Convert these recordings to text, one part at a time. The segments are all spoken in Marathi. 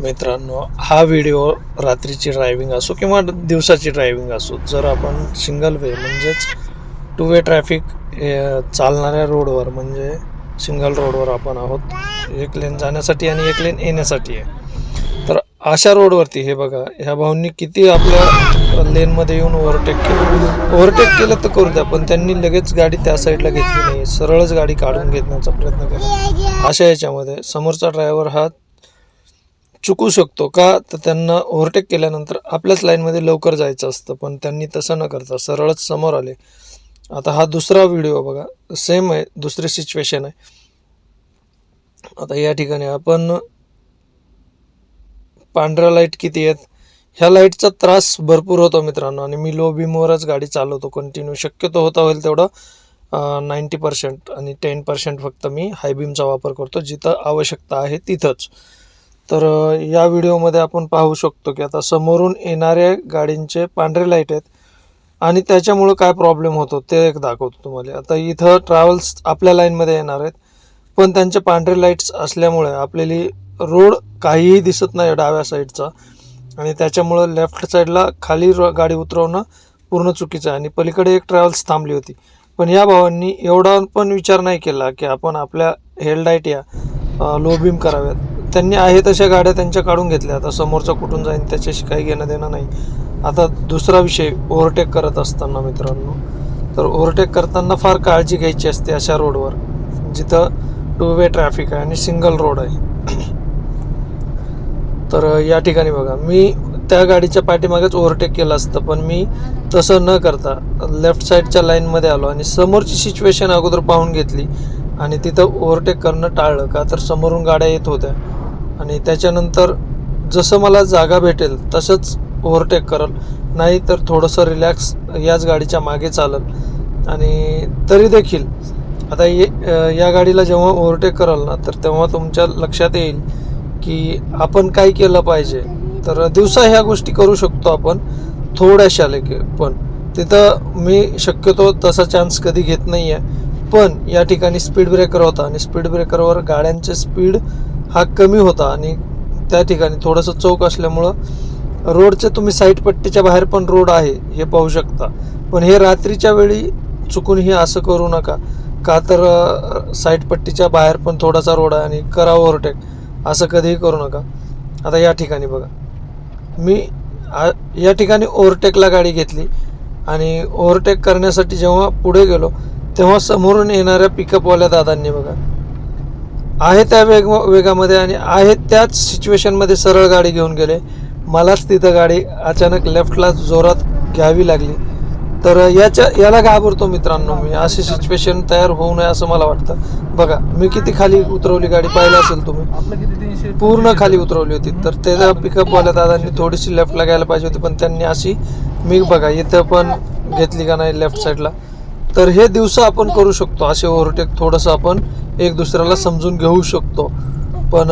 मित्रांनो, हा व्हिडिओ रात्रीची ड्रायव्हिंग असो किंवा दिवसाची ड्रायव्हिंग असो, जर आपण सिंगल वे म्हणजेच टू वे ट्रॅफिक चालणाऱ्या रोडवर म्हणजे सिंगल रोडवर आपण आहोत, एक लेन जाण्यासाठी आणि एक लेन येण्यासाठी आहे. तर अशा रोडवरती हे बघा, ह्या भाऊंनी किती आपल्या लेनमध्ये येऊन ओव्हरटेक केलं तर करू द्या, पण त्यांनी लगेच गाडी त्या साईडला घेतली नाही, सरळच गाडी काढून घेण्याचा प्रयत्न केला. अशा याच्यामध्ये समोरचा ड्रायव्हर हा चुकू शकतो का, तर त्यांना ओव्हरटेक केल्यानंतर आपल्याच लाईनमध्ये लवकर जायचं असतं, पण त्यांनी तसं न करता सरळच समोर आले. आता हा दुसरा व्हिडिओ बघा, सेम आहे, दुसरी सिच्युएशन आहे. आता या ठिकाणी आपण पांढऱ्या लाईट किती आहेत, ह्या लाईटचा त्रास भरपूर होतो मित्रांनो, आणि मी लो बीमवरच गाडी चालवतो कंटिन्यू, शक्यतो होता होईल तेवढं 90% आणि 10% फक्त मी हाय बीमचा वापर करतो जिथं आवश्यकता आहे तिथंच. तर या व्हिडिओमध्ये आपण पाहू शकतो की आता समोरून येणाऱ्या गाडींचे पांढरे लाईट आहेत आणि त्याच्यामुळं काय प्रॉब्लेम होतो ते एक दाखवतो तुम्हाला. आता इथं ट्रॅव्हल्स आपल्या लाईनमध्ये येणार आहेत, पण त्यांचे पांढरे लाईट्स असल्यामुळे आपल्याला रोड काहीही दिसत नाही डाव्या साईडचा, आणि त्याच्यामुळं लेफ्ट साईडला खाली गाडी उतरवणं पूर्ण चुकीचं आहे. आणि पलीकडे एक ट्रॅव्हल्स थांबली होती, पण या भावांनी एवढा पण विचार नाही केला की आपण आपल्या हेडलाईट या लो बीम कराव्यात. त्यांनी आहे तशा गाड्या त्यांच्या काढून घेतल्या. आता समोरचा कुठून जाईन त्याच्याशी काही घेणं देणं नाही. आता दुसरा विषय, ओव्हरटेक करत असताना मित्रांनो, तर ओव्हरटेक करताना फार काळजी घ्यायची असते अशा रोडवर जिथं टू वे ट्रॅफिक आहे आणि सिंगल रोड आहे. तर या ठिकाणी बघा, मी त्या गाडीच्या पाठीमागेच ओव्हरटेक केलं असतं, पण मी तसं न करता लेफ्ट साईडच्या लाईनमध्ये आलो आणि समोरची सिच्युएशन अगोदर पाहून घेतली आणि तिथं ओव्हरटेक करणं टाळलं. का तर समोरून गाड्या येत होत्या, आणि त्याच्यानंतर जसं मला जागा भेटेल तसंच ओव्हरटेक करल, नाही तर थोडंसं रिलॅक्स याच गाडीच्या मागे चालल. आणि तरी देखील आता या गाडीला जेव्हा ओव्हरटेक कराल ना, तर तेव्हा तुमच्या लक्षात येईल की आपण काय केलं पाहिजे. तर दिवसा ह्या गोष्टी करू शकतो आपण थोड्याशा लेके, पण तिथं मी शक्यतो तसा चान्स कधी घेत नाही आहे. पण या ठिकाणी स्पीड ब्रेकर होता आणि स्पीड ब्रेकरवर गाड्यांचे स्पीड हा कमी होता, आणि त्या ठिकाणी थोडंसं चौक असल्यामुळं रोडचे तुम्ही साईड पट्टीच्या बाहेर पण रोड आहे हे पाहू शकता. पण हे रात्रीच्या वेळी चुकूनही असं करू नका, का तर साईड पट्टीच्या बाहेर पण थोडासा रोड आहे आणि करा ओव्हरटेक, असं कधीही करू नका. आता या ठिकाणी बघा, मी या ठिकाणी ओव्हरटेकला गाडी घेतली आणि ओव्हरटेक करण्यासाठी जेव्हा पुढे गेलो तेव्हा समोरून येणाऱ्या पिकअपवाल्या दादांनी बघा, आहे त्या वेगामध्ये आणि आहे त्याच सिच्युएशनमध्ये सरळ गाडी घेऊन गेले. मलाच तिथं गाडी अचानक लेफ्टला जोरात घ्यावी लागली. तर याला घाबरतो मित्रांनो मी, अशी सिच्युएशन तयार होऊ नये असं मला वाटतं. बघा, मी किती खाली उतरवली गाडी, पाहिलं असेल तुम्ही, पूर्ण खाली उतरवली होती. तर त्या पिकअपवाल्या दादांनी थोडीशी लेफ्टला घ्यायला पाहिजे होती, पण त्यांनी अशी, मी बघा इथं पण घेतली का नाही लेफ्ट साईडला. तर हे दिवसा आपण करू शकतो असे ओव्हरटेक, थोडंसं आपण एक दुसऱ्याला समजून घेऊ शकतो, पण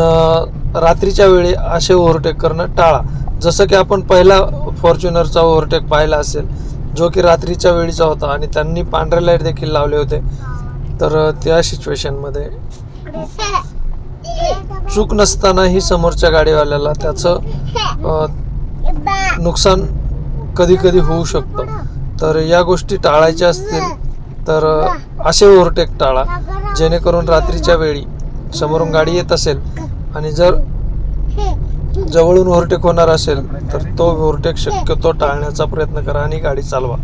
रात्रीच्या वेळी असे ओव्हरटेक करणं टाळा. जसं की आपण पहिला फॉर्च्युनरचा ओव्हरटेक पाहिला असेल, जो की रात्रीच्या वेळीचा होता आणि त्यांनी पांढरे लाईट देखील लावले होते. तर त्या सिच्युएशनमध्ये चूक नसतानाही समोरच्या गाडीवाल्याला त्याचं नुकसान कधी कधी होऊ शकतं. तर या गोष्टी टाळायच्या असतील तर असे ओव्हरटेक टाळा, जेणेकरून रात्रीच्या वेळी समोरून गाडी येत असेल आणि जर जवळून ओव्हरटेक होणार असेल तर तो ओव्हरटेक शक्यतो टाळण्याचा प्रयत्न करा आणि गाडी चालवा.